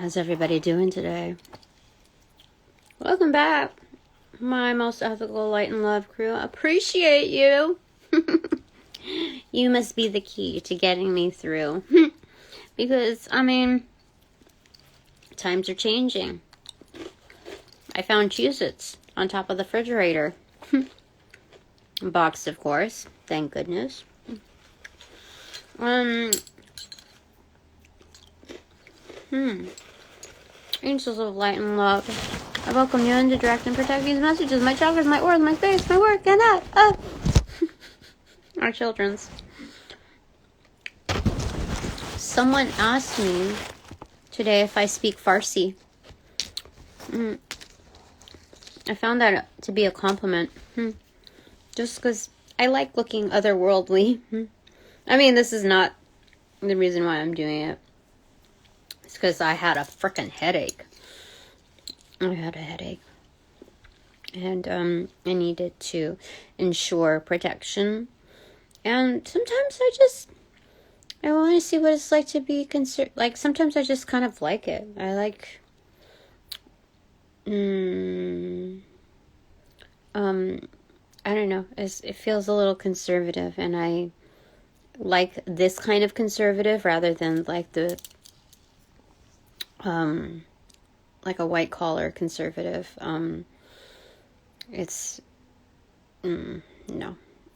How's everybody doing today? Welcome back, my most ethical light and love crew. Appreciate you. You must be the key to getting me through. Because, times are changing. I found Cheez-Its on top of the refrigerator. Boxed, of course. Thank goodness. Angels of light and love, I welcome you in to direct and protect these messages. My chakras, my aura, my space, my work, and that. Our children's. Someone asked me today if I speak Farsi. I found that to be a compliment. Just because I like looking otherworldly. This is not the reason why I'm doing it. It's because I had a frickin' headache. I had a headache. And I needed to ensure protection. And sometimes I want to see what it's like to be concerned. Like, sometimes I just kind of like it. I like... I don't know. It feels a little conservative. And I like this kind of conservative rather than like the... like a white collar conservative. No.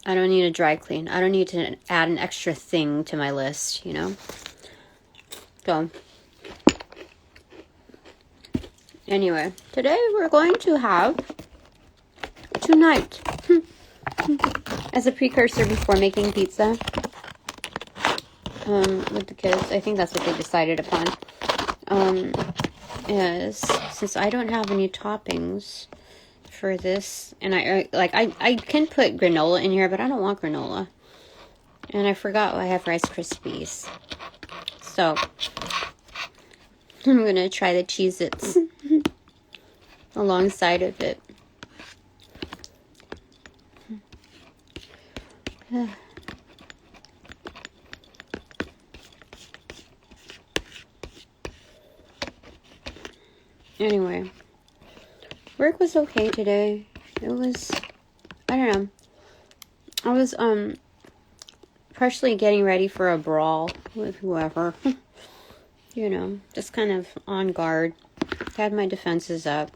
I don't need a dry clean. I don't need to add an extra thing to my list, you know? So, anyway, today we're going to have tonight as a precursor before making pizza with the kids. I think that's what they decided upon. Is since I don't have any toppings for this, and I can put granola in here, but I don't want granola, and I forgot I have Rice Krispies, so I'm gonna try the Cheez-Its alongside of it. Anyway, work was okay today. It was, I don't know. I was, partially getting ready for a brawl with whoever. You know, just kind of on guard. Had my defenses up.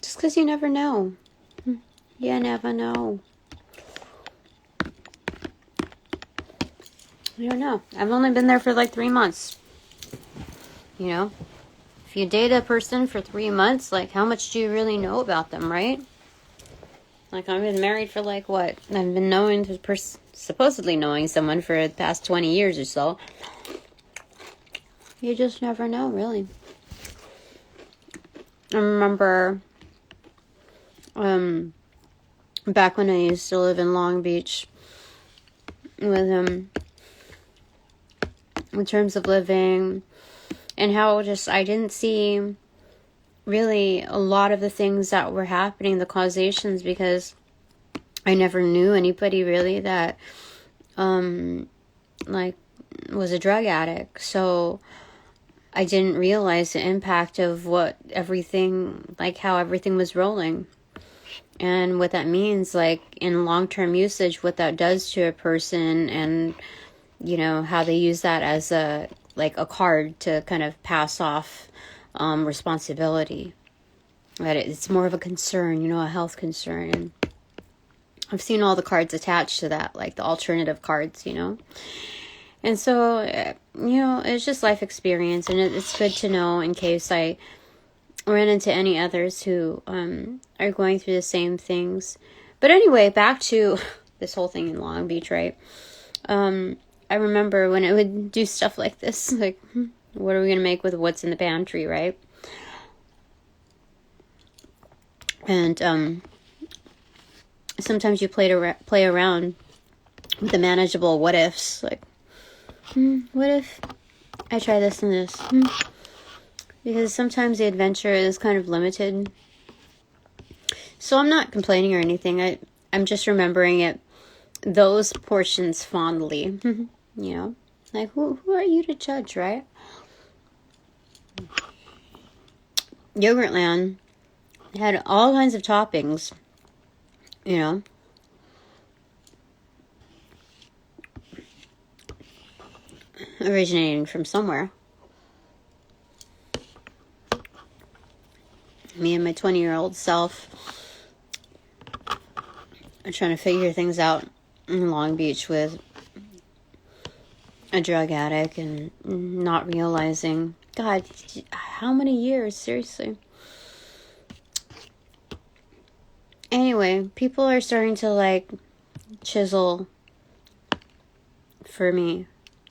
Just because you never know. You never know. I don't know. I've only been there for like 3 months. You know? If you date a person for 3 months, like, how much do you really know about them, right? Like, I've been married for, like, what? I've been supposedly knowing someone for the past 20 years or so. You just never know, really. I remember, back when I used to live in Long Beach with him, in terms of living... And how I didn't see really a lot of the things that were happening, the causations, because I never knew anybody really that, was a drug addict. So I didn't realize the impact of how everything was rolling. And what that means, like, in long-term usage, what that does to a person, and, you know, how they use that as a card to kind of pass off responsibility. That it's more of a concern, you know, a health concern. And I've seen all the cards attached to that, like the alternative cards, you know. And so, you know, it's just life experience, and it's good to know in case I run into any others who are going through the same things. But anyway, back to this whole thing in Long Beach, right? I remember when I would do stuff like this, like, what are we going to make with what's in the pantry, right? And sometimes you play around with the manageable what ifs, like, what if I try this and this? Because sometimes the adventure is kind of limited. So I'm not complaining or anything. I'm just remembering those portions fondly. You know, like, who are you to judge, right? Yogurtland had all kinds of toppings, you know. Originating from somewhere. Me and my 20-year-old self are trying to figure things out in Long Beach with a drug addict and not realizing, God, how many years, seriously. Anyway, people are starting to like chisel for me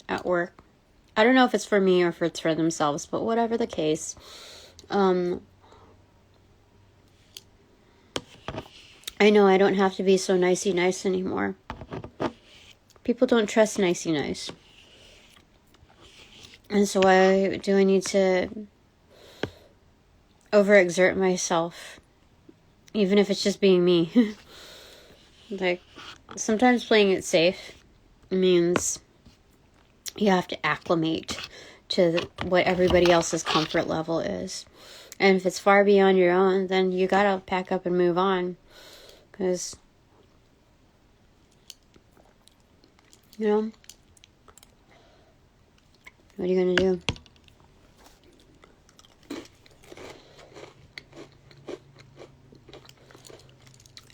at work. I don't know if it's for me or if it's for themselves, but whatever the case, I know I don't have to be so nicey nice anymore. People don't trust nicey nice. And so why do I need to overexert myself? Even if it's just being me. Like, sometimes playing it safe means you have to acclimate to what everybody else's comfort level is. And if it's far beyond your own, then you gotta pack up and move on. Because, you know, what are you gonna do?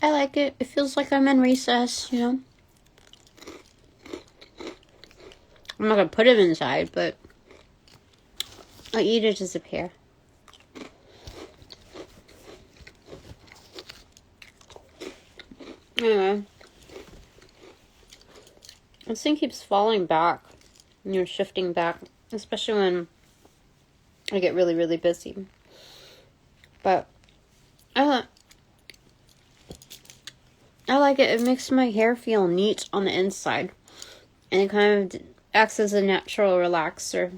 I like it. It feels like I'm in recess, you know. I'm not gonna put it inside, but I'll eat it as a pear. Anyway, this thing keeps falling back, and you're shifting back, especially when I get really, really busy. But I like it. It makes my hair feel neat on the inside, and it kind of acts as a natural relaxer.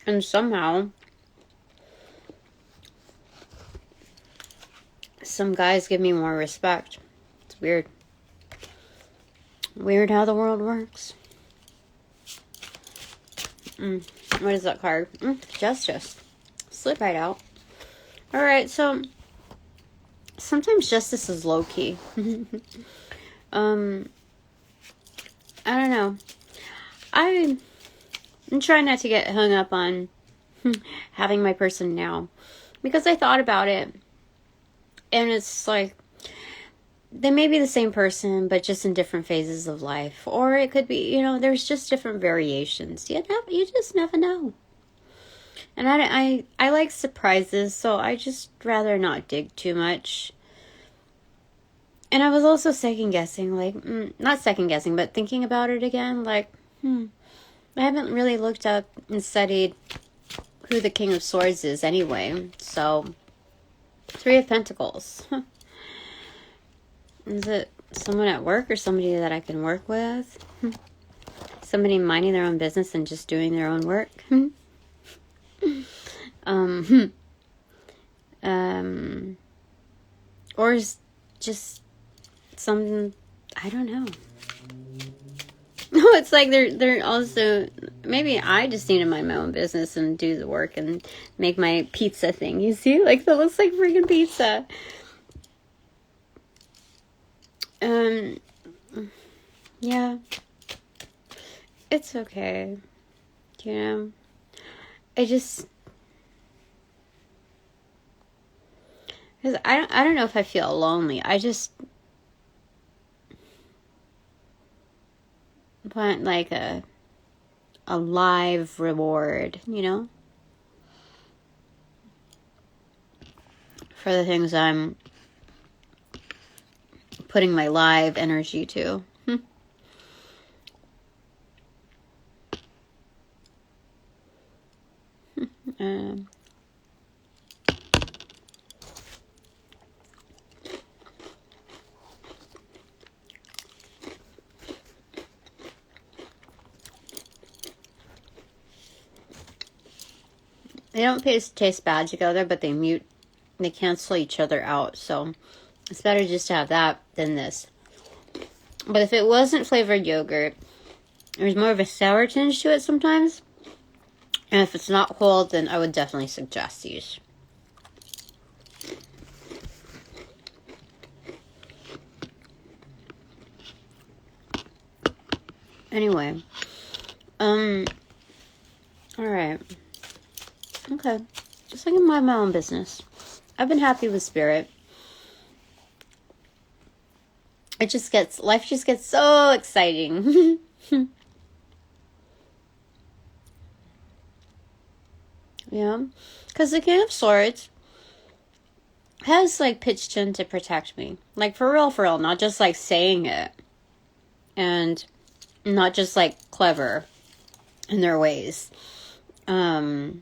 And somehow, some guys give me more respect. It's weird. Weird how the world works. What is that card? Justice. Slid right out. Alright, so sometimes justice is low-key. I don't know. I'm trying not to get hung up on having my person now. Because I thought about it. And it's like, they may be the same person, but just in different phases of life. Or it could be, you know, there's just different variations. You just never know. And I like surprises, so I just rather not dig too much. And I was also second-guessing, like, not second-guessing, but thinking about it again, like, I haven't really looked up and studied who the King of Swords is anyway, so, Three of Pentacles. Is it someone at work or somebody that I can work with? Somebody minding their own business and just doing their own work? Or is just something, I don't know. No, it's like they're also, maybe I just need to mind my own business and do the work and make my pizza thing. You see? Like, that looks like freaking pizza. Yeah. It's okay. You know? Because I don't know if I feel lonely. I just want like a live reward, you know? For the things I'm putting my live energy to. They don't taste bad together, but they cancel each other out. So it's better just to have that than this. But if it wasn't flavored yogurt, There's more of a sour tinge to it sometimes. And if it's not cold, then I would definitely suggest these. Anyway. Alright. Okay. Just like I mind my own business. I've been happy with Spirit. Life just gets so exciting. Yeah. Because the King of Swords has, like, pitched in to protect me. Like, for real, not just, like, saying it. And not just, like, clever in their ways. And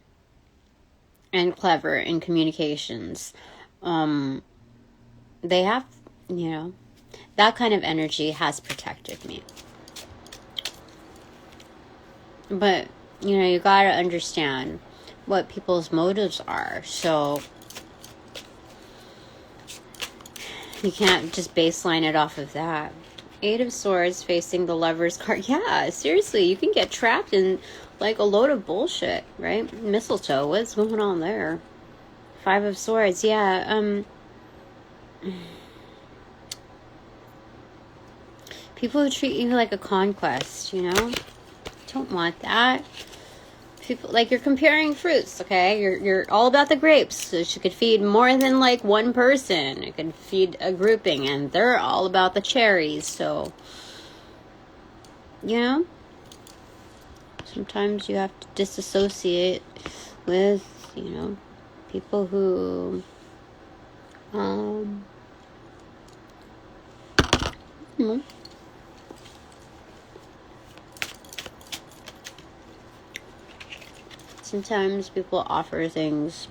clever in communications. They have, that kind of energy has protected me. But, you gotta understand what people's motives are. So you can't just baseline it off of that. Eight of Swords facing the Lover's card. Yeah, seriously, you can get trapped in like a load of bullshit, right? Mistletoe, what's going on there? Five of Swords, yeah. People who treat you like a conquest, don't want that. People, like, you're comparing fruits, okay? You're all about the grapes. So you could feed more than like one person. It could feed a grouping, and they're all about the cherries. So, sometimes you have to disassociate with, people who, sometimes people offer things,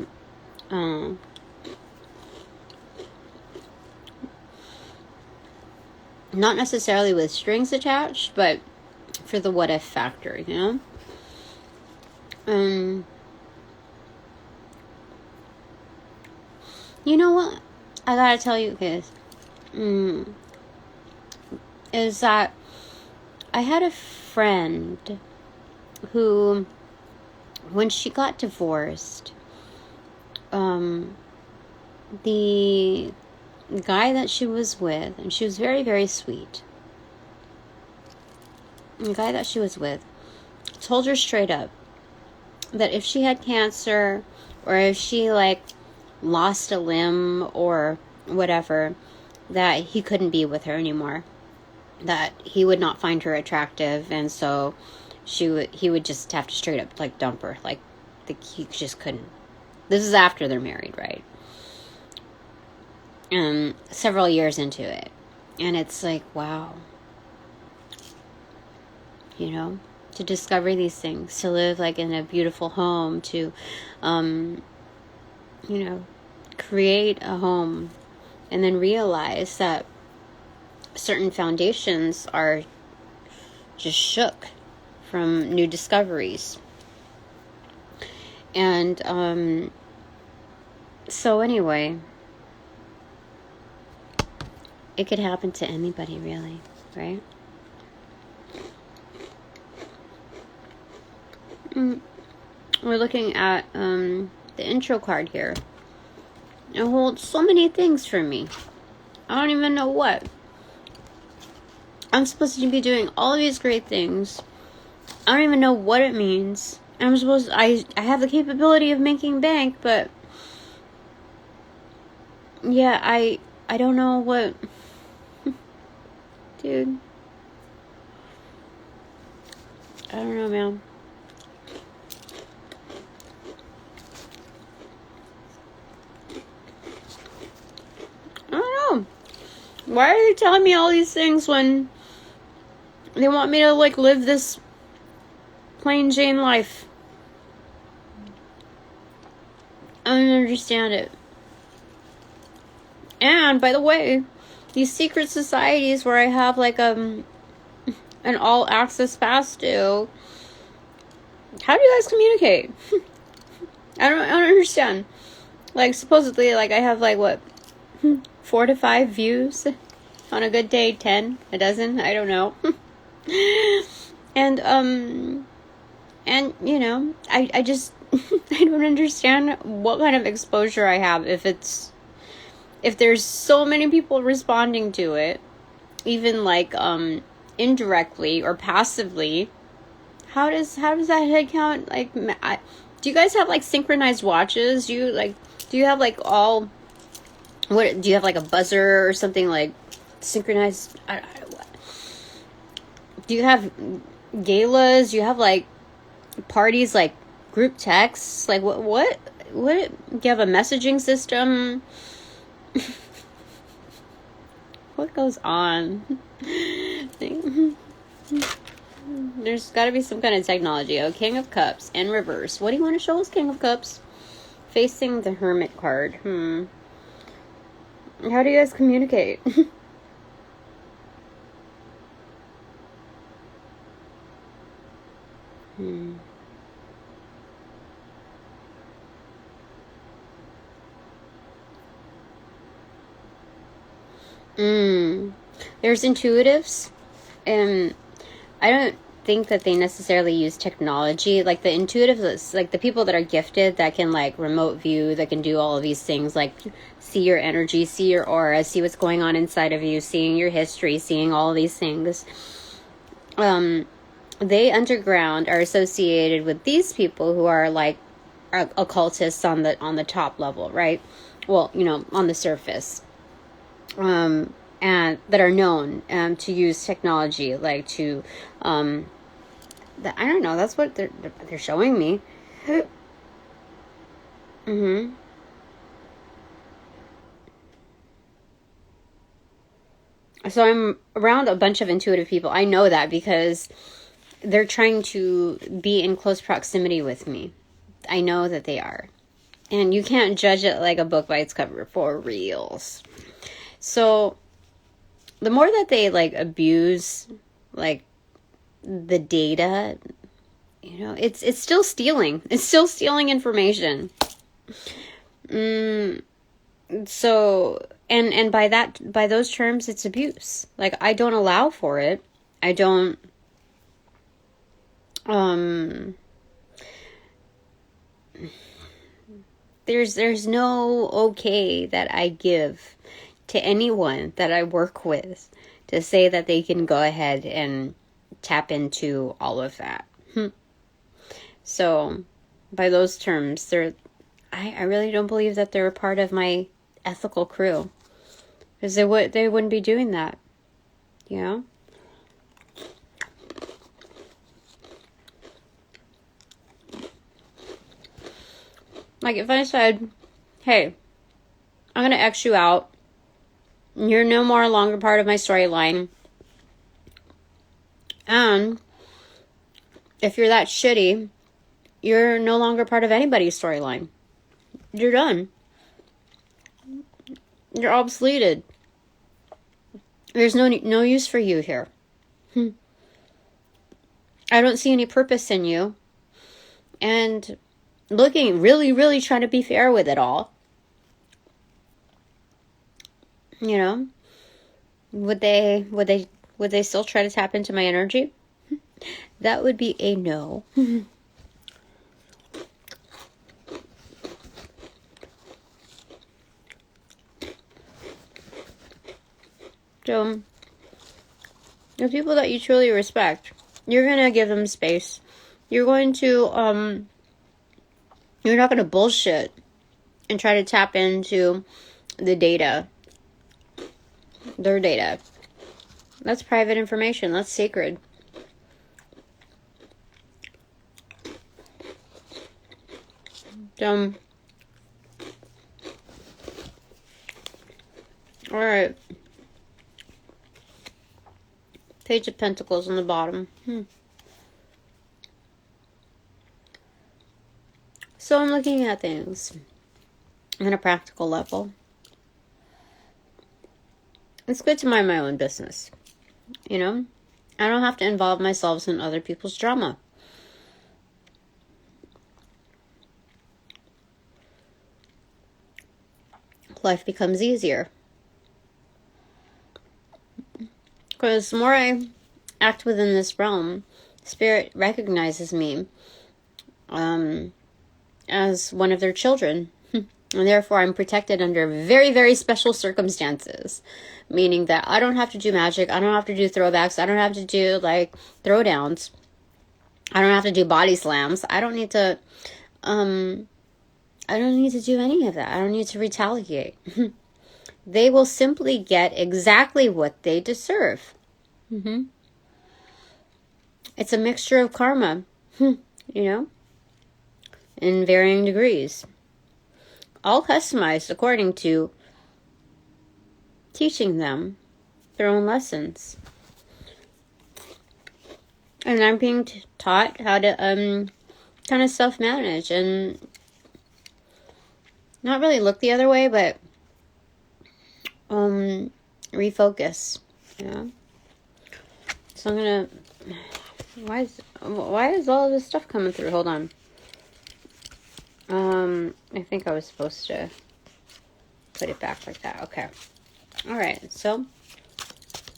not necessarily with strings attached, but for the what if factor, You know what? I gotta tell you guys, is that I had a friend who, when she got divorced, the guy that she was with, and she was very, very sweet, the guy that she was with told her straight up that if she had cancer, or if she, like, lost a limb or whatever, that he couldn't be with her anymore, that he would not find her attractive, and so he would just have to straight up, like, dump her. Like, he just couldn't. This is after they're married, right? Several years into it. And it's like, wow. To discover these things, to live, like, in a beautiful home, to, create a home, and then realize that certain foundations are just shook from new discoveries. And so anyway, it could happen to anybody, really, right? We're looking at the intro card here. It holds so many things for me. I don't even know what. I'm supposed to be doing all of these great things. I don't even know what it means. I have the capability of making bank, but yeah, I don't know what. Dude, I don't know, man. I don't know. Why are they telling me all these things when they want me to, like, live this plain Jane life? I don't understand it. And, by the way, these secret societies where I have, like, an all-access pass to, how do you guys communicate? I don't understand. Like, supposedly, like, I have, like, what, 4 to 5 views? On a good day, 10, a dozen, I don't know. And you know, I just I don't understand what kind of exposure I have if there's so many people responding to it, even like indirectly or passively. How does that head count? Like, do you guys have like synchronized watches? Do you have like all, what do you have, like a buzzer or something like synchronized? Do you have galas? Do you have like parties, like group texts? Like what do you have, a messaging system? What goes on? There's got to be some kind of technology. Oh, King of Cups in reverse. What do you want to show us, King of Cups? Facing the Hermit card. How do you guys communicate? There's intuitives, and I don't think that they necessarily use technology. Like the intuitives, like the people that are gifted, that can like remote view, that can do all of these things, like see your energy, see your aura, see what's going on inside of you, seeing your history, seeing all these things. They underground are associated with these people who are like occultists on the top level, right? Well, you know, on the surface. And that are known to use technology, like to I don't know, that's what they're showing me. So I'm around a bunch of intuitive people. I know that because they're trying to be in close proximity with me. I know that they are. And you can't judge it like a book by its cover, for reals. So the more that they like abuse like the data, you know, it's still stealing. It's still stealing information. So and by those terms, it's abuse. Like, I don't allow for it. I don't there's no okay that I give to anyone that I work with to say that they can go ahead and tap into all of that. So by those terms, I really don't believe that they're a part of my ethical crew, because they wouldn't be doing that, you know. Like, if I said, hey, I'm gonna X you out, you're no more longer part of my storyline, and if you're that shitty, you're no longer part of anybody's storyline. You're done. You're obsoleted. There's no use for you here. I don't see any purpose in you. And looking really, really trying to be fair with it all. You know, would they still try to tap into my energy? That would be a no. So, the people that you truly respect, you're gonna give them space. You're going to, you're not gonna bullshit and try to tap into the data. Their data. That's private information. That's sacred. Alright. Page of Pentacles on the bottom. So I'm looking at things on a practical level. It's good to mind my own business. You know? I don't have to involve myself in other people's drama. Life becomes easier. Because the more I act within this realm, Spirit recognizes me as one of their children. And therefore, I'm protected under very, very special circumstances. Meaning that I don't have to do magic. I don't have to do throwbacks. I don't have to do, like, throwdowns. I don't have to do body slams. I don't need to do any of that. I don't need to retaliate. They will simply get exactly what they deserve. It's a mixture of karma, in varying degrees. All customized according to teaching them their own lessons. And I'm being taught how to kind of self-manage and not really look the other way, but refocus. So I'm gonna. Why is all of this stuff coming through? Hold on. I think I was supposed to put it back like that. Okay. All right. So,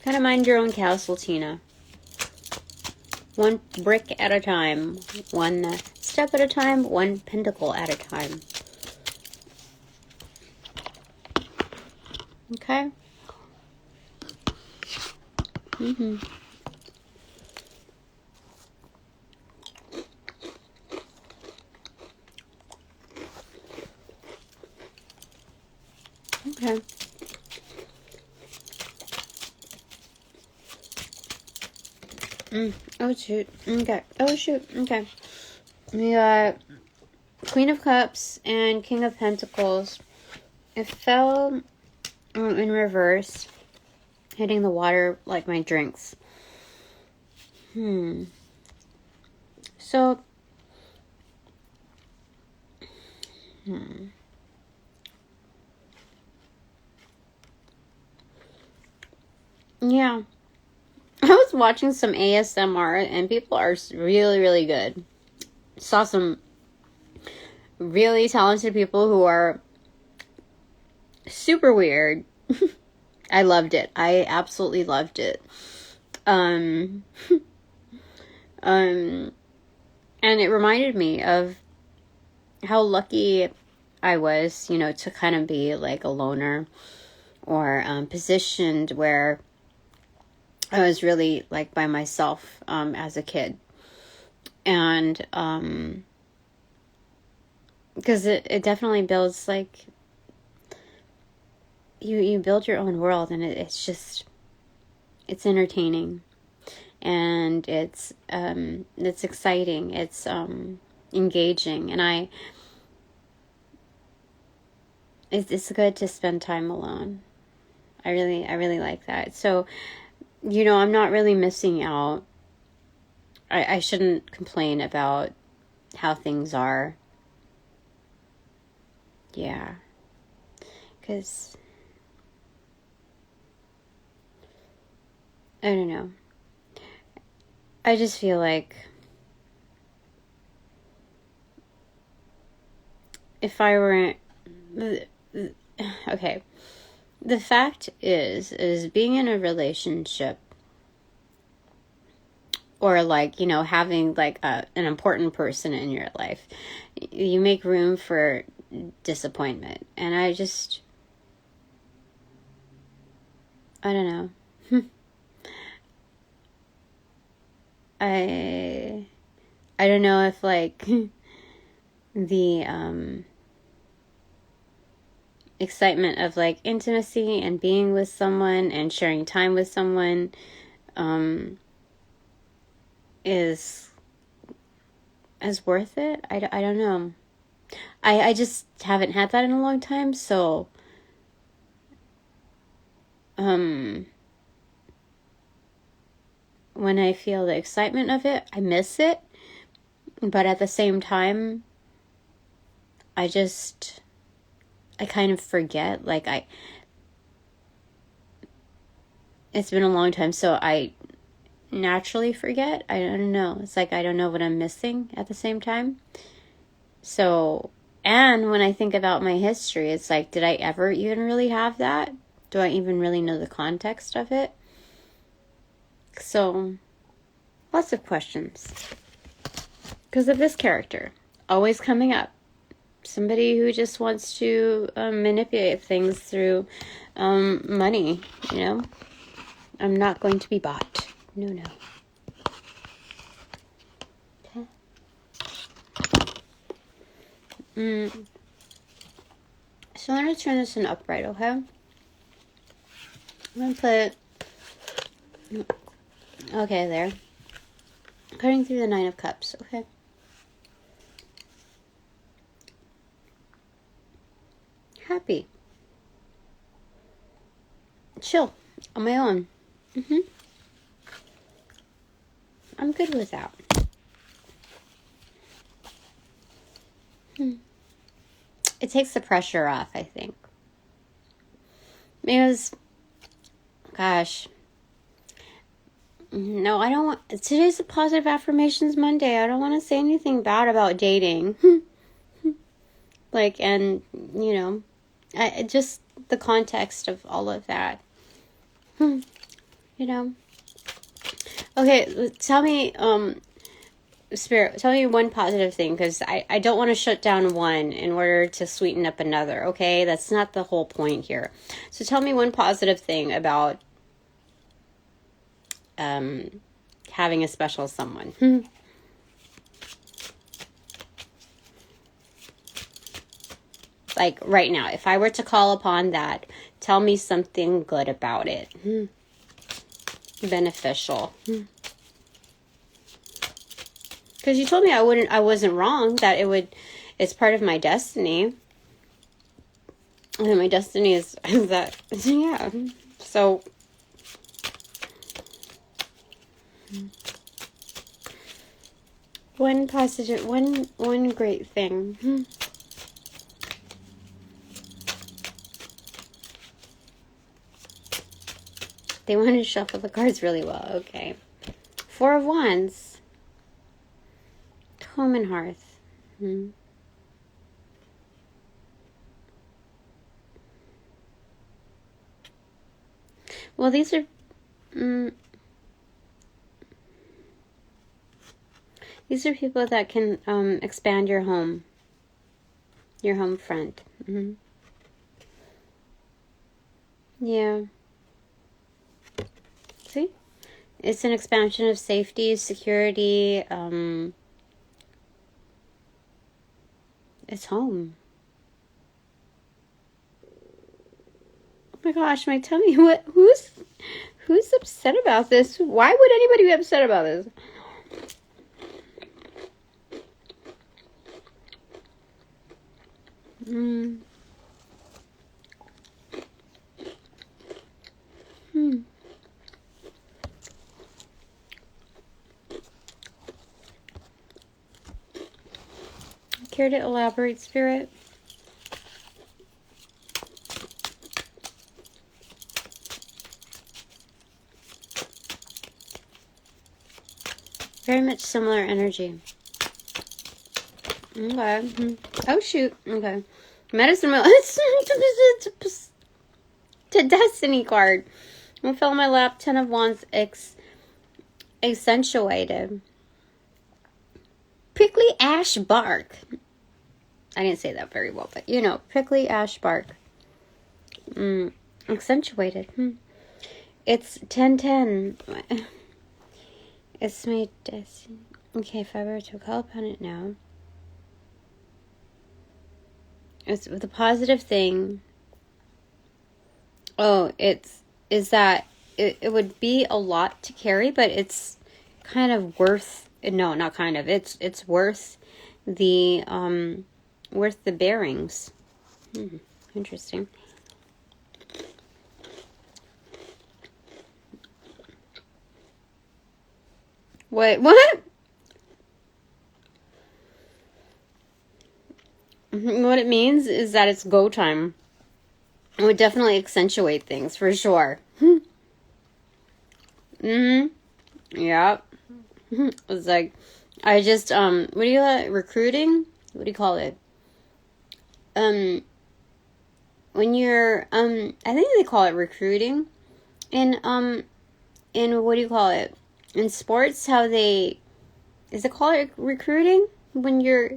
kind of mind your own castle, Tina. One brick at a time. One step at a time. One pentacle at a time. Okay? Okay. Oh, shoot. Okay. Oh, shoot. Okay. We got Queen of Cups and King of Pentacles. It fell in reverse, hitting the water like my drinks. So, yeah. I was watching some ASMR and people are really, really good. Saw some really talented people who are super weird. I loved it. I absolutely loved it. And it reminded me of how lucky I was, to kind of be like a loner or positioned where I was really like by myself as a kid. And because it definitely builds like you build your own world, and it's entertaining, and it's exciting, it's engaging, and it's good to spend time alone. I really like that. So, I'm not really missing out. I shouldn't complain about how things are. Yeah. Because I don't know. I just feel like if I weren't... Okay. The fact is being in a relationship or like, having like an important person in your life, you make room for disappointment. And I don't know. I don't know if like the excitement of like intimacy and being with someone and sharing time with someone is worth it. I don't know. I just haven't had that in a long time, so when I feel the excitement of it, I miss it. But at the same time, I kind of forget. Like it's been a long time, so I naturally forget. I don't know. It's like I don't know what I'm missing at the same time. So, and when I think about my history, it's like, did I ever even really have that? Do I even really know the context of it? So, Lots of questions. Because of this character. Always coming up. Somebody who just wants to manipulate things through money, you know. I'm not going to be bought. No. Okay. So I'm going to turn this in upright, okay? I'm going to put... Okay, there. Cutting through the 9 of Cups, okay? Happy. Chill. On my own. I'm good with that. It takes the pressure off, I think. Because, gosh. No, I don't want... Today's a Positive Affirmations Monday. I don't want to say anything bad about dating. Like, and, you know, just the context of all of that. You know. Okay, tell me, Spirit, tell me one positive thing, because I don't want to shut down one in order to sweeten up another, okay? That's not the whole point here. So tell me one positive thing about having a special someone. Like right now, if I were to call upon that, tell me something good about it. Beneficial. Because you told me I wasn't wrong, that it's part of my destiny. And my destiny is that, yeah. So, one positive, one great thing. They want to shuffle the cards really well. Okay. 4 of Wands. Home and hearth. Well, these are... these are people that can expand your home. Your home front. Yeah. See? It's an expansion of safety, security, it's home. Oh my gosh, my tummy, who's upset about this? Why would anybody be upset about this? Care to elaborate, Spirit? Very much similar energy. Okay. Oh, shoot. Okay. Medicine wheel. It's a destiny card. I fell in my lap. 10 of Wands. Accentuated. Prickly ash bark. I didn't say that very well, but you know, prickly ash bark. Accentuated. It's 10-10. It's my destiny. Okay, if I were to call upon it now. It's the positive thing. Oh, is that it would be a lot to carry, but it's kind of worth... No, not kind of. It's worth the bearings. Interesting. What? What it means is that it's go time. It would definitely accentuate things for sure. Yep. It's like, I just, what do you call it? Recruiting? What do you call it? When you're, I think they call it recruiting. In what do you call it? in sports, how they, is it called recruiting? When you're,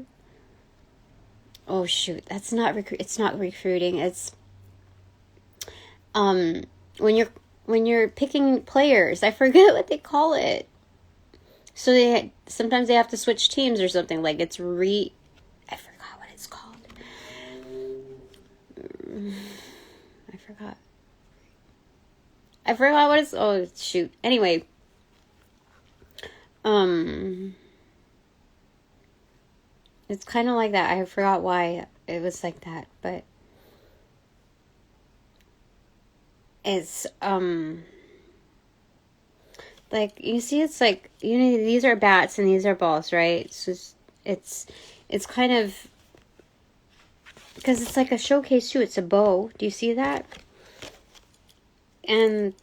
oh shoot, that's not it's not recruiting. It's, when you're picking players, I forget what they call it. So sometimes they have to switch teams or something. Like it's I forgot what it's called. I forgot what it's, oh shoot. Anyway. It's kind of like that. I forgot why it was like that, but it's, like, you see, it's like, you know, these are bats and these are balls, right? So it's kind of, because it's like a showcase too. It's a bow. Do you see that? And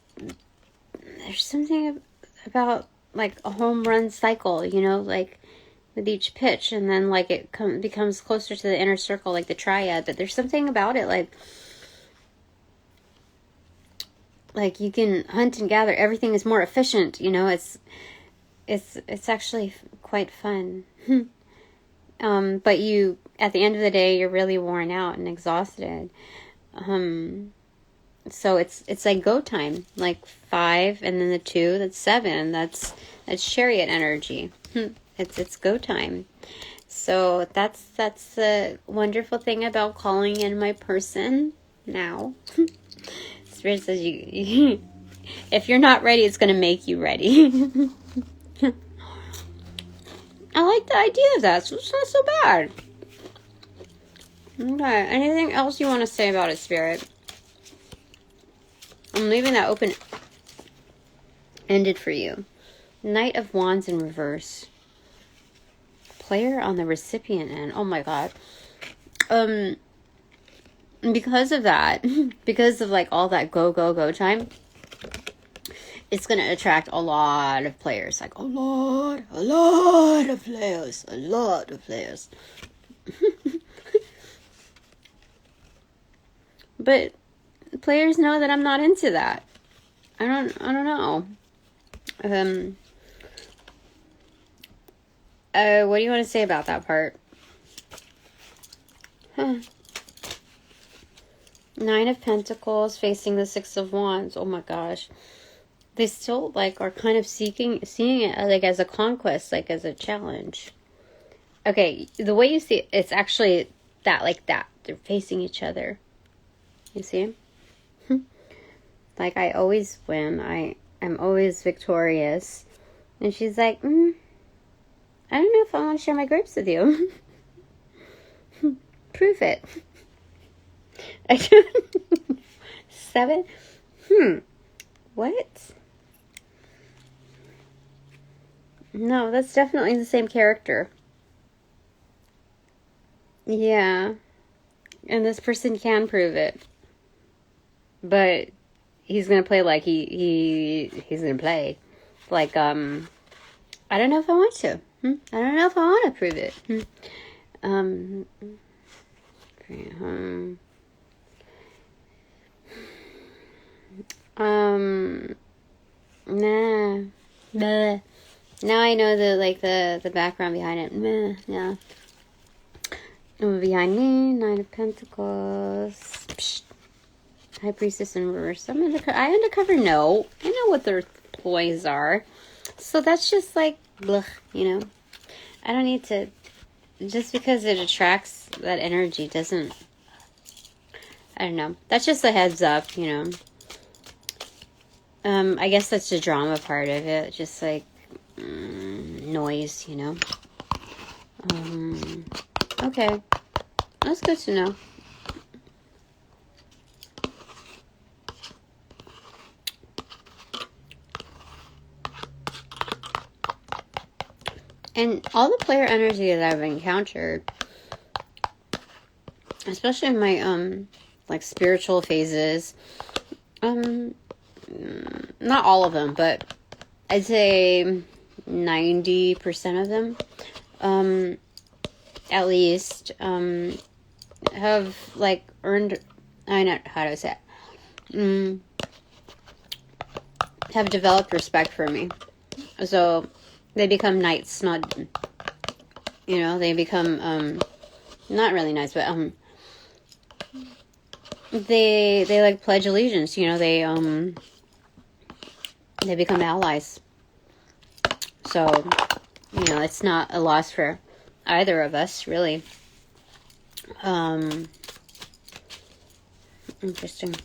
there's something about like a home run cycle, you know, like with each pitch, and then like it becomes closer to the inner circle, like the triad. But there's something about it, like you can hunt and gather. Everything is more efficient, you know. It's actually quite fun. But you, at the end of the day, you're really worn out and exhausted. So it's like go time, like 5, and then the 2, that's 7. That's chariot energy. It's go time. So that's the wonderful thing about calling in my person now. Spirit says you if you're not ready, it's going to make you ready. I like the idea of that, so it's not so bad. Okay, anything else you want to say about it, Spirit? I'm leaving that open-ended for you. Knight of Wands in reverse. Player on the recipient end. Oh my god. Because of that, because of like all that go time, it's going to attract a lot of players. Like a lot of players. But players know that I'm not into that. I don't know. What do you want to say about that part? 9 of Pentacles facing the 6 of Wands. Oh my gosh. They still like are kind of seeing it like as a conquest, like as a challenge. Okay, the way you see it, it's actually that, like that. They're facing each other. You see? Like I always win. I'm always victorious. And she's like, I don't know if I want to share my grapes with you. Prove it. 7? What? No, that's definitely the same character. Yeah. And this person can prove it. But he's going to play like he's going to play. Like, I don't know if I want to. I don't know if I want to prove it. Nah. Bleh. Now I know the background behind it. Meh, yeah. Behind me, 9 of Pentacles. Psst. High Priestess in reverse. I undercover know. I know what their ploys are. So that's just like, blech, you know. I don't need to, just because it attracts that energy doesn't, I don't know. That's just a heads up, you know. I guess that's the drama part of it. Just like, noise, you know. Okay. That's good to know. And all the player energy that I've encountered, especially in my, like, spiritual phases, not all of them, but I'd say 90% of them, at least, have, like, earned, I know, how do I say it? Have developed respect for me. So they become knights, not, they become, not really knights, but, they like pledge allegiance, they become allies. So, it's not a loss for either of us, really. Interesting.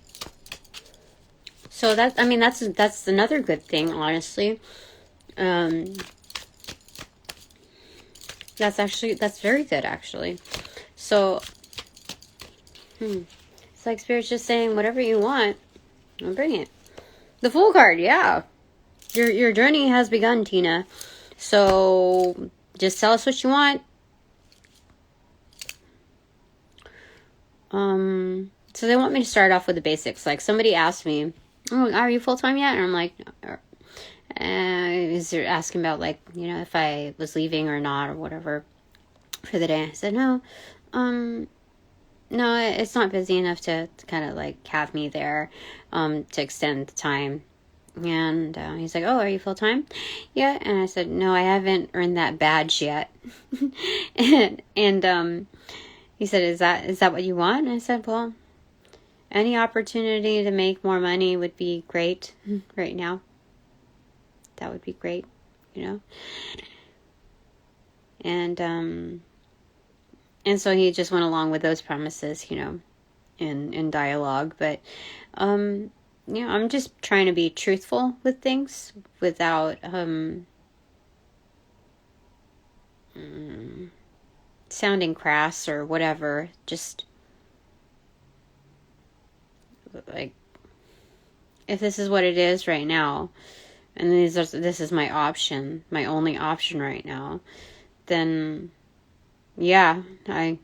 So that's another good thing, honestly. That's very good, actually. So, it's like Spirit's just saying, whatever you want, I'll bring it. The Fool card, yeah. Your journey has begun, Tina. So, just tell us what you want. So they want me to start off with the basics. Like, somebody asked me, oh, are you full-time yet? And I'm like, is there asking about, like, if I was leaving or not or whatever for the day. I said, no, it's not busy enough to kind of like have me there, to extend the time. And he's like, oh, are you full-time? Yeah. And I said, no, I haven't earned that badge yet. and he said, is that what you want? And I said, well, any opportunity to make more money would be great right now. That would be great, And so he just went along with those promises, in dialogue. But, I'm just trying to be truthful with things without sounding crass or whatever. Just like, if this is what it is right now, and this is my option, my only option right now, then yeah, I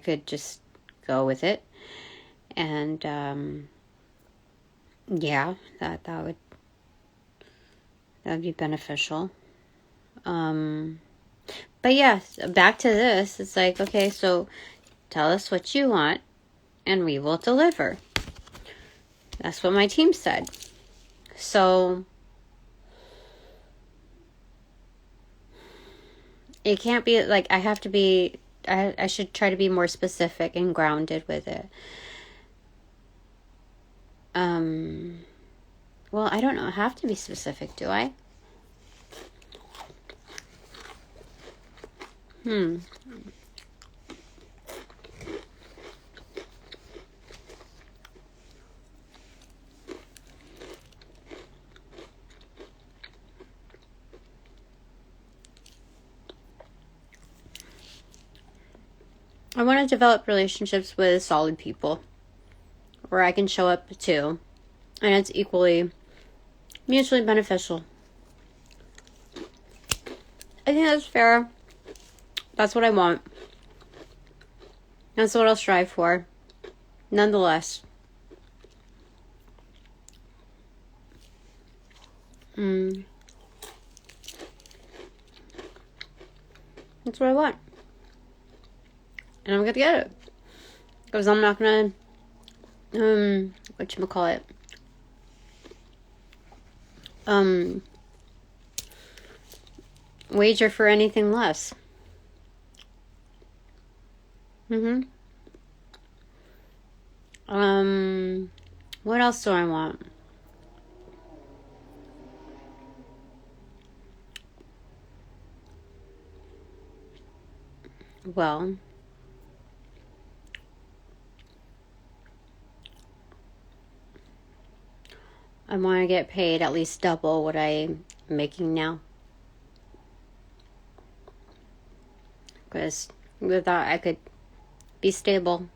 could just go with it. And yeah, that would be beneficial. But yeah, back to this. It's like, okay, so tell us what you want and we will deliver. That's what my team said. So it can't be like, I should try to be more specific and grounded with it. Well, I don't know. I have to be specific, do I? I want to develop relationships with solid people where I can show up too, and it's equally mutually beneficial. I think that's fair. That's what I want. That's what I'll strive for. Nonetheless. That's what I want. And I'm gonna get it. Because I'm not gonna, whatchamacallit, wager for anything less. What else do I want? Well, I want to get paid at least double what I'm making now. Because with that, I could be stable.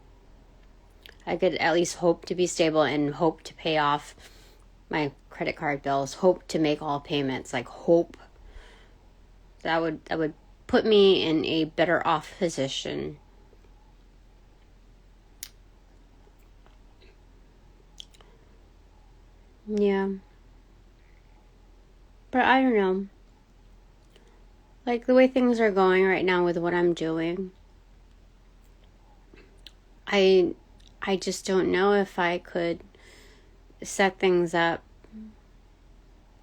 I could at least hope to be stable and hope to pay off my credit card bills, hope to make all payments, like hope. That would put me in a better off position. Yeah. But I don't know. Like, the way things are going right now with what I'm doing, I just don't know if I could set things up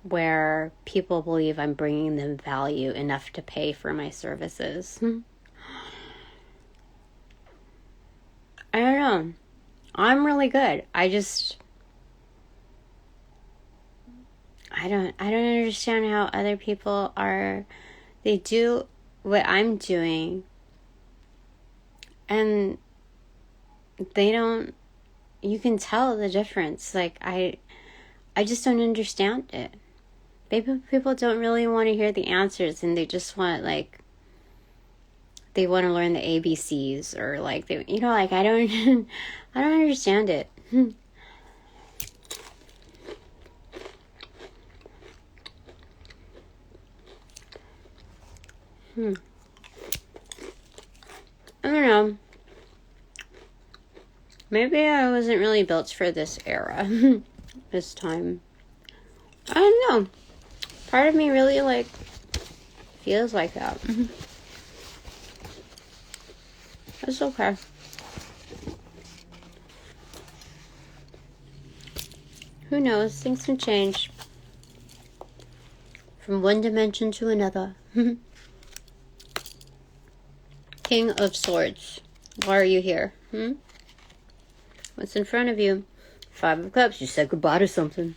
where people believe I'm bringing them value enough to pay for my services. I don't know. I'm really good. I don't understand how other people they do what I'm doing and they don't, you can tell the difference. Like, I just don't understand it. Maybe people don't really want to hear the answers and they just want, like, they want to learn the ABCs or, like, they, like, I don't, I don't understand it. I don't know. Maybe I wasn't really built for this era, this time. I don't know. Part of me really, like, feels like that. It's okay. Who knows? Things can change from one dimension to another. King of Swords. Why are you here? What's in front of you? 5 of Cups. You said goodbye to something.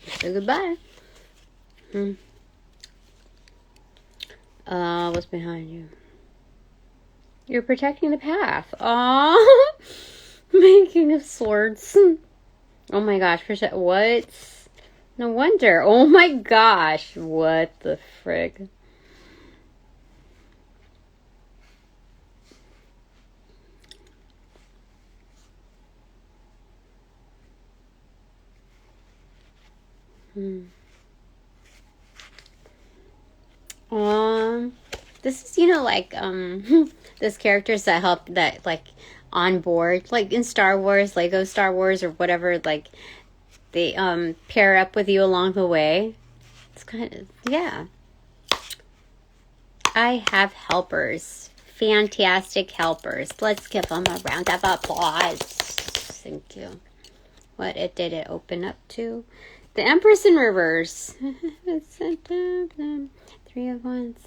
You said goodbye. What's behind you? You're protecting the path. Aww. King of Swords. Oh my gosh. What? No wonder. Oh my gosh. What the frig? This is, like, those characters that help, that, like, on board, like, in Star Wars, Lego Star Wars, or whatever, like, they, pair up with you along the way. It's kind of, yeah. I have helpers. Fantastic helpers. Let's give them a round of applause. Thank you. What did it open up to? The Empress in reverse. 3 of Wands.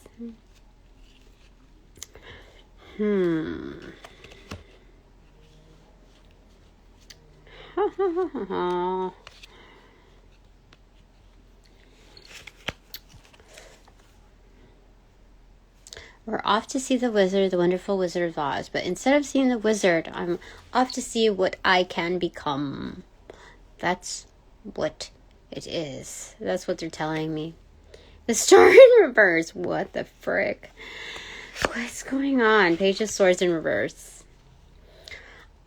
We're off to see the wizard, the wonderful Wizard of Oz. But instead of seeing the wizard, I'm off to see what I can become. That's what it is. That's what they're telling me. The Star in reverse. What the frick? What's going on? Page of Swords in reverse.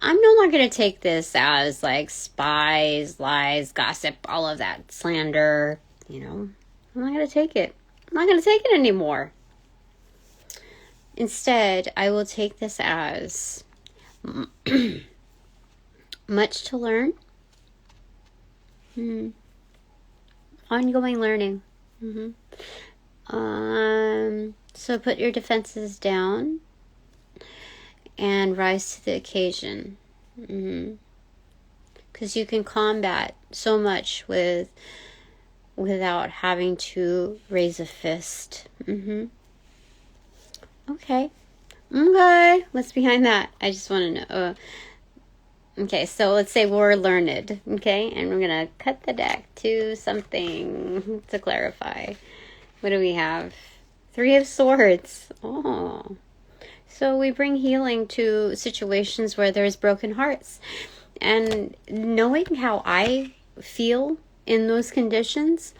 I'm no longer going to take this as, like, spies, lies, gossip, all of that slander. I'm not going to take it. I'm not going to take it anymore. Instead, I will take this as much to learn. Ongoing learning. So put your defenses down and rise to the occasion. Because you can combat so much without having to raise a fist. Okay. What's behind that? I just want to know. Okay, so let's say we're learned. Okay, and we're going to cut the deck to something to clarify. What do we have? 3 of Swords. Oh. So we bring healing to situations where there's broken hearts. And knowing how I feel in those conditions,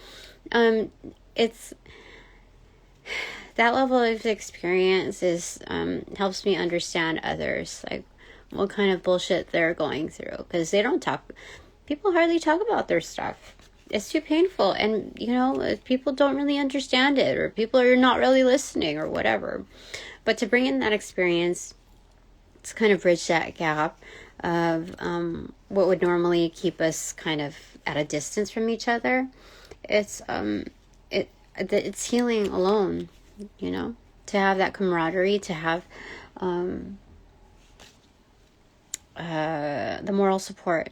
it's... that level of experience helps me understand others, like what kind of bullshit they're going through, because people hardly talk about their stuff. It's too painful, and people don't really understand it, or people are not really listening, or whatever. But to bring in that experience, to kind of bridge that gap of what would normally keep us kind of at a distance from each other, it's healing alone. To have that camaraderie, to have the moral support.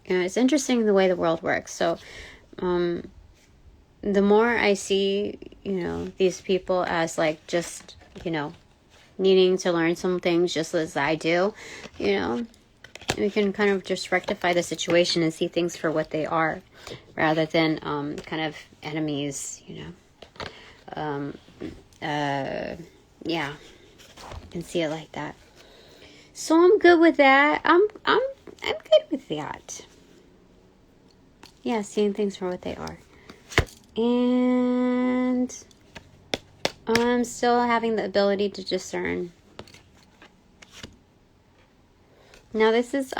It's interesting the way the world works. So the more I see, these people as like just, needing to learn some things just as I do, we can kind of just rectify the situation and see things for what they are rather than kind of enemies, yeah, and see it like that. So I'm good with that. I'm good with that. Yeah, seeing things for what they are. And I'm still having the ability to discern. Now this is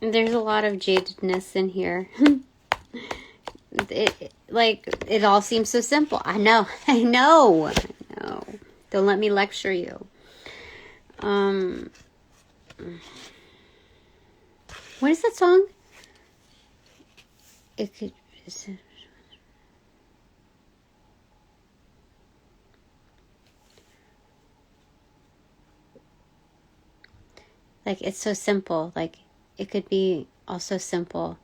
there's a lot of jadedness in here. It all seems so simple. I know. Don't let me lecture you. What is that song? Like, it's so simple. Like, it could be also simple.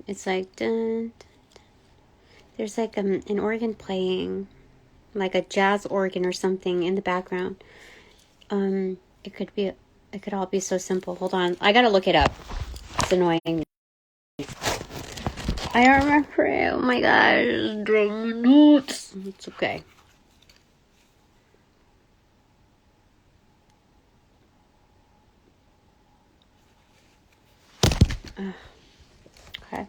It's like, dun, there's like an organ playing, like a jazz organ or something in the background. It could all be so simple. Hold on, I gotta look it up. It's annoying. I don't remember it. Oh my gosh, it's okay. Okay,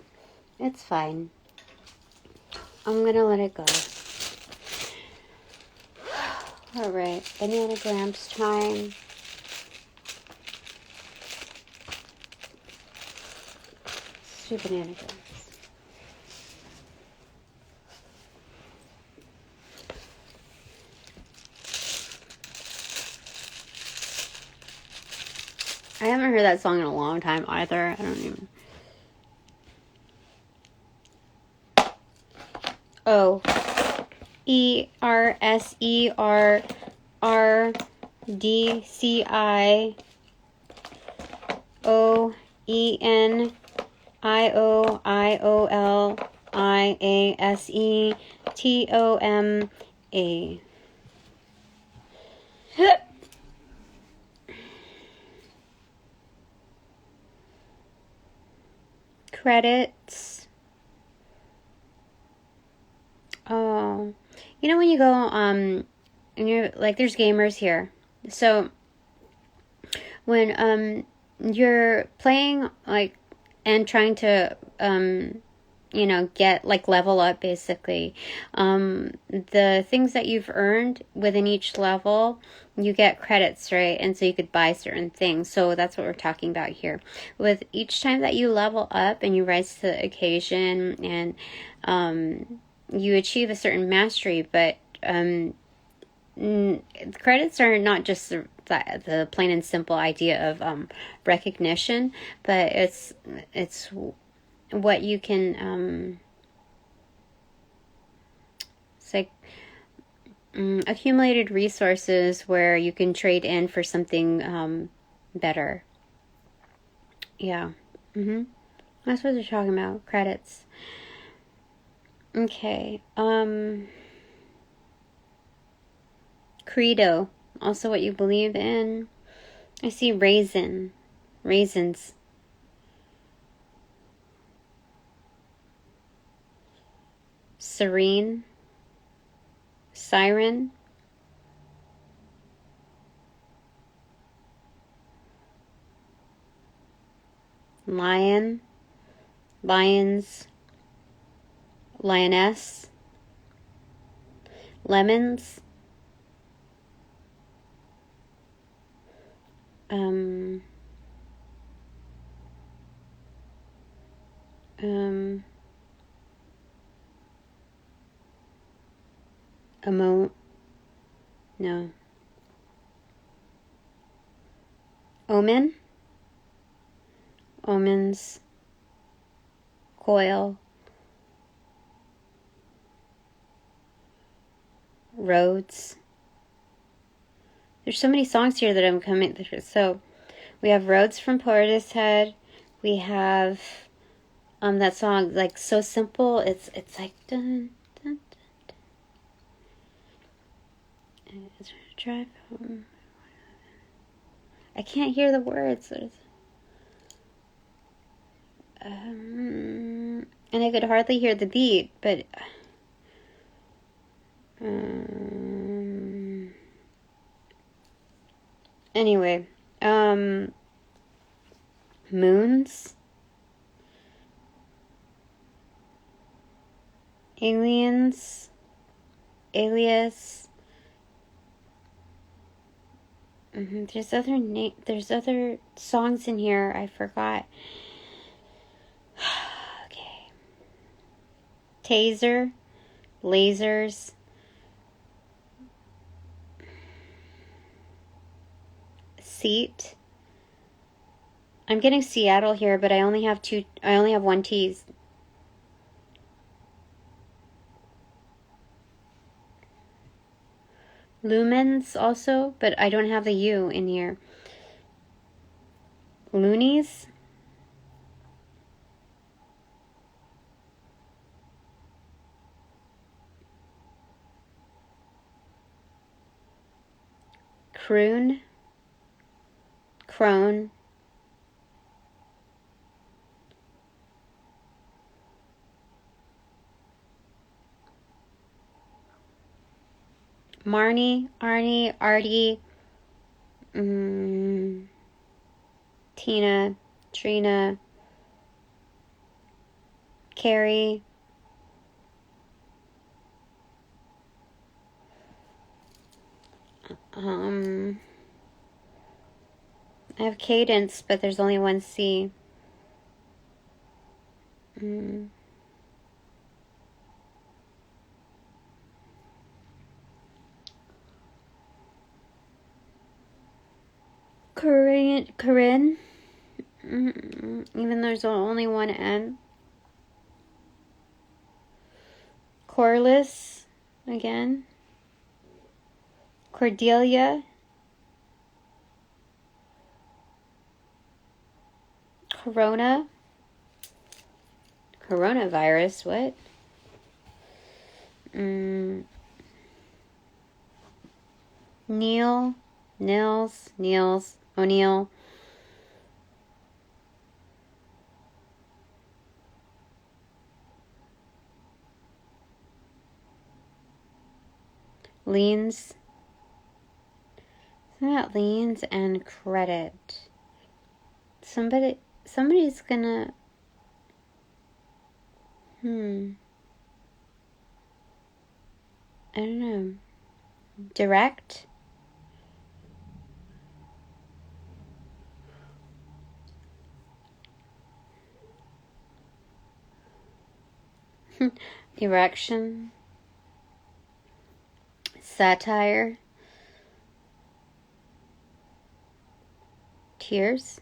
it's fine. I'm gonna let it go. All right, Bananagrams time. Let's do Bananagrams. I haven't heard that song in a long time either. I don't even. Oh. ERSERDCIOENIOIOLIASETOMA. Credits. Oh, when you go and you're like, there's gamers here, so when you're playing like and trying to get like level up, basically, the things that you've earned within each level, you get credits, right? And so you could buy certain things. So that's what we're talking about here. With each time that you level up and you rise to the occasion and you achieve a certain mastery, but credits are not just the plain and simple idea of recognition, but it's what you can it's like accumulated resources where you can trade in for something better. Yeah. That's what they're talking about. Credits. Okay. Credo. Also what you believe in. I see raisins. Serene. Siren. Lion. Lions. Lioness. Lemons. No. Omen. Omens. Coil. Roads. There's so many songs here that I'm coming through. So we have Roads from Portishead. We have that song, like, So Simple. It's like dun, dun, dun. Drive home. I can't hear the words. And I could hardly hear the beat, but anyway, Moons, Aliens, Alias. There's other songs in here I forgot. Okay. Taser, Lasers, Seat. I'm getting Seattle here, but I only have one T's. Lumens also, but I don't have the U in here. Loonies. Crone. Marnie, Arnie, Artie, Tina, Trina, Carrie, I have Cadence, but there's only one C. Corinne, even though there's only one N. Corliss, again. Cordelia. Coronavirus, what? Nils, O'Neill. Liens. Something about liens and credit. Somebody's gonna... I don't know. Direct? Erection. Satire. Tears.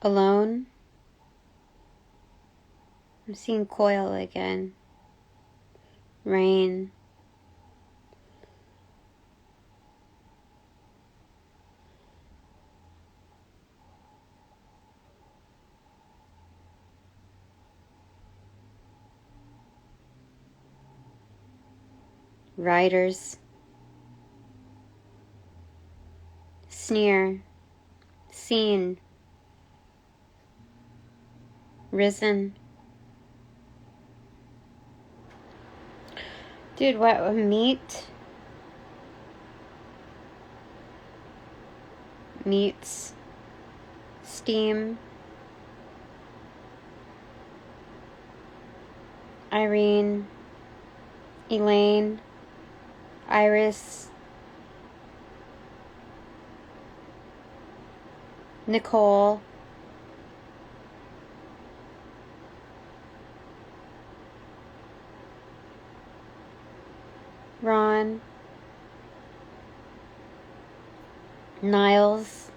Alone. I'm seeing coil again. Rain. Riders. Sneer. Scene. Risen. Dude, what? Meat? Meats. Steam. Irene. Elaine. Iris. Nicole. Ron. Niles.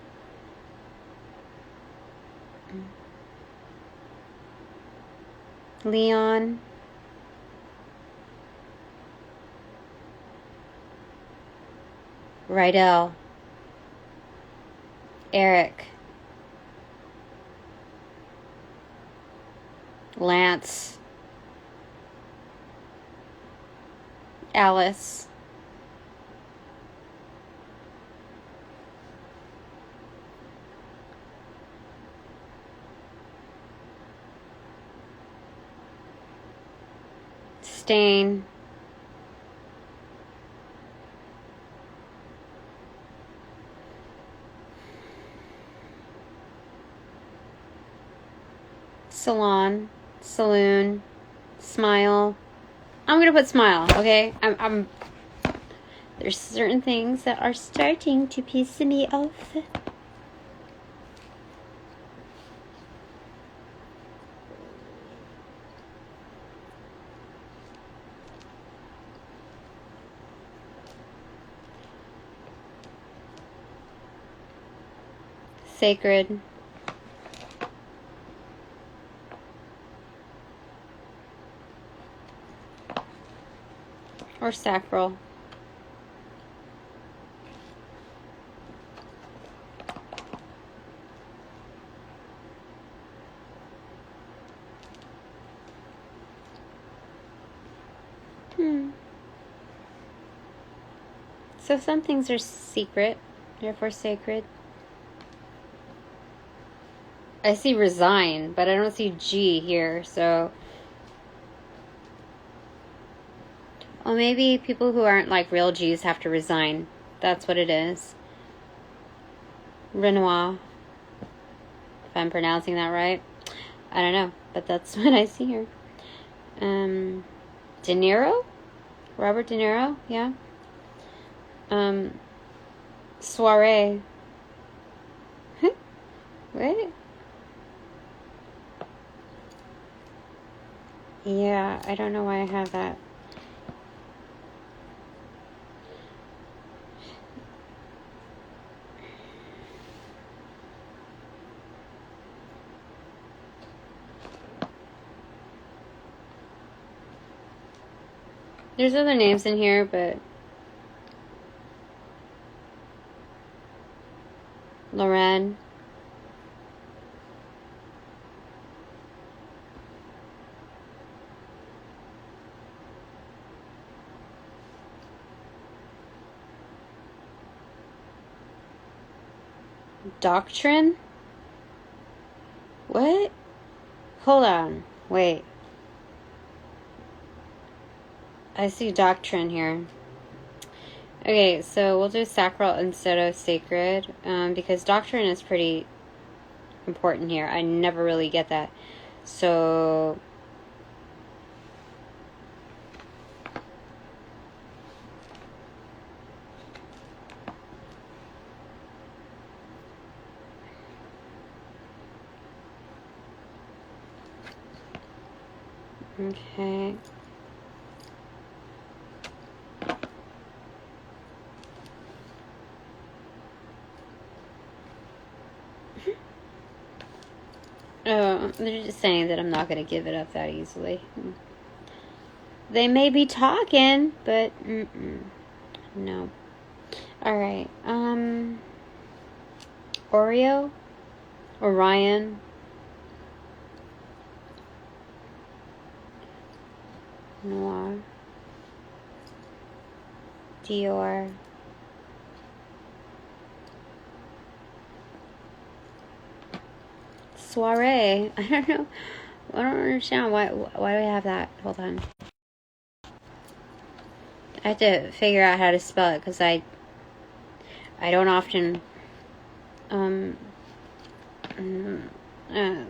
Leon, Rydell, Eric, Lance, Alice, Stain, Salon, Saloon, Smile. I'm gonna put Smile, okay? There's certain things that are starting to piss me off. Sacred. Or sacral. So some things are secret, therefore sacred. I see resign, but I don't see G here, so... Well, maybe people who aren't like real G's have to resign. That's what it is. Renoir. If I'm pronouncing that right. I don't know, but that's what I see here. De Niro? Robert De Niro? Yeah. Soiree. Wait. Yeah, I don't know why I have that. There's other names in here, but... Loren. Doctrine? What? Hold on. Wait. I see doctrine here. Okay, so we'll do sacral instead of sacred, because doctrine is pretty important here. I never really get that. So... Okay. Oh, they're just saying that I'm not going to give it up that easily. They may be talking, but no. Alright, Oreo? Orion? Noir? Dior? Soiree? I don't know. I don't understand why do I have that? Hold on. I have to figure out how to spell it because I don't often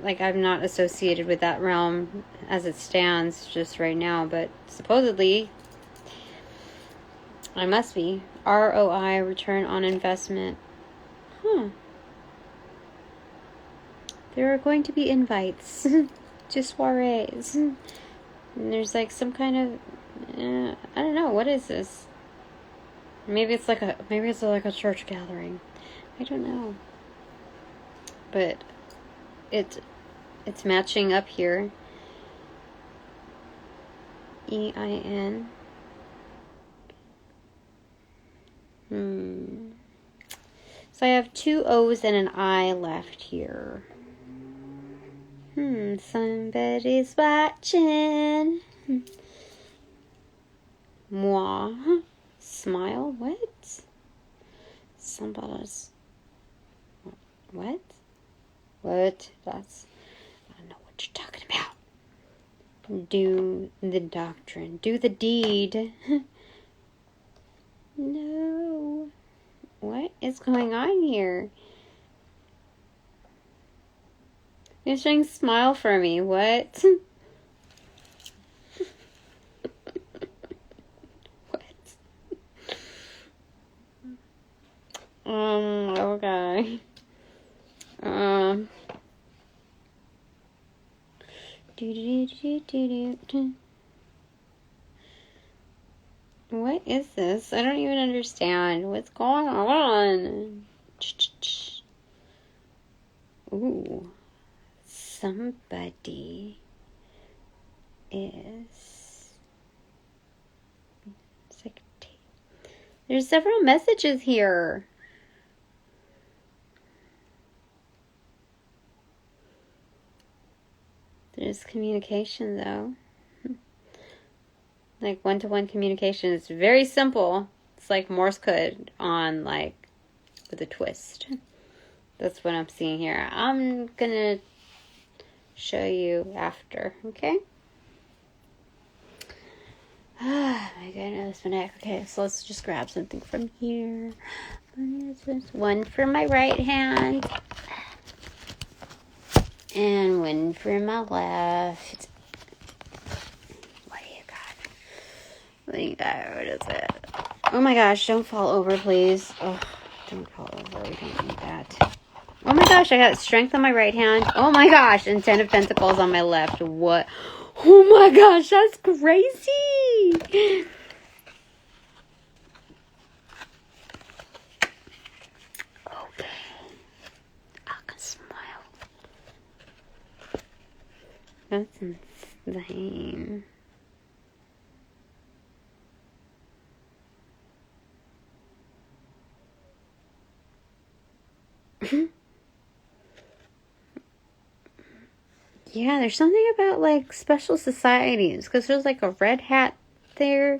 like I'm not associated with that realm as it stands just right now, but supposedly I must be. ROI, return on investment. There are going to be invites to soirees. And there's like some kind of I don't know, what is this? Maybe it's like a church gathering. I don't know. But it's matching up here. E-I-N. So I have 2 O's and an I left here. Somebody's watching. Moi. Smile? What? Somebody's... What? What? That's... I don't know what you're talking about. Do the doctrine. Do the deed. No. What is going on here? You're saying smile for me. What? What? Okay. What is this? I don't even understand. What's going on? Ooh. Somebody is... It's like... There's several messages here. There's communication, though. Like, one-to-one communication is very simple. It's like Morse code on, like, with a twist. That's what I'm seeing here. I'm gonna show you after, okay? Ah, my goodness, my neck. Okay, so let's just grab something from here. One for my right hand. And one for my left. What do you got? What do you got? What is it? Oh my gosh, don't fall over, please. Oh, don't fall over. We don't need that. Oh my gosh, I got strength on my right hand. Oh my gosh, and 10 of Pentacles on my left. What? Oh my gosh, that's crazy. Okay. I can smile. That's insane. Yeah, there's something about, like, special societies, because there's, like, a red hat there.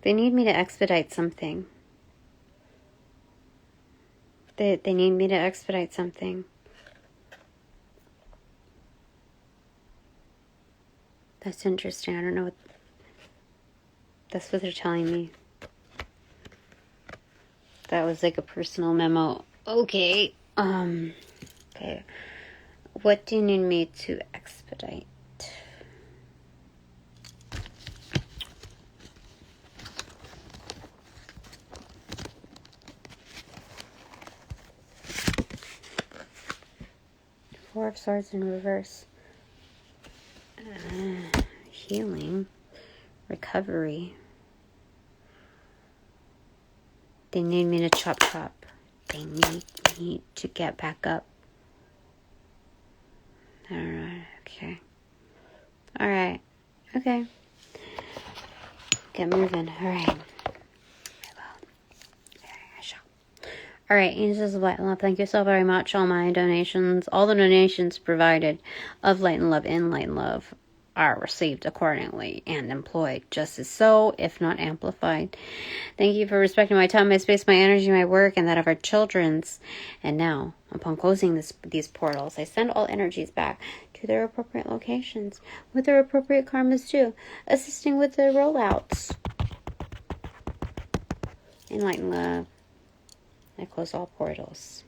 They need me to expedite something. They need me to expedite something. That's interesting. I don't know what... That's what they're telling me. That was like a personal memo. Okay. Okay. What do you need me to expedite? Four of Swords in reverse. Healing. Recovery. They need me to chop. They need me to get back up. Alright, okay. Alright, okay. Get moving, alright. Alright, Angels of Light and Love, thank you so very much. All my donations, all the donations provided of Light and Love in Light and Love are received accordingly and employed just as so, if not amplified. Thank you for respecting my time, my space, my energy, my work, and that of our children's. And now, upon closing these portals, I send all energies back to their appropriate locations, with their appropriate karmas too, assisting with the rollouts. In Light and Love, I close all portals.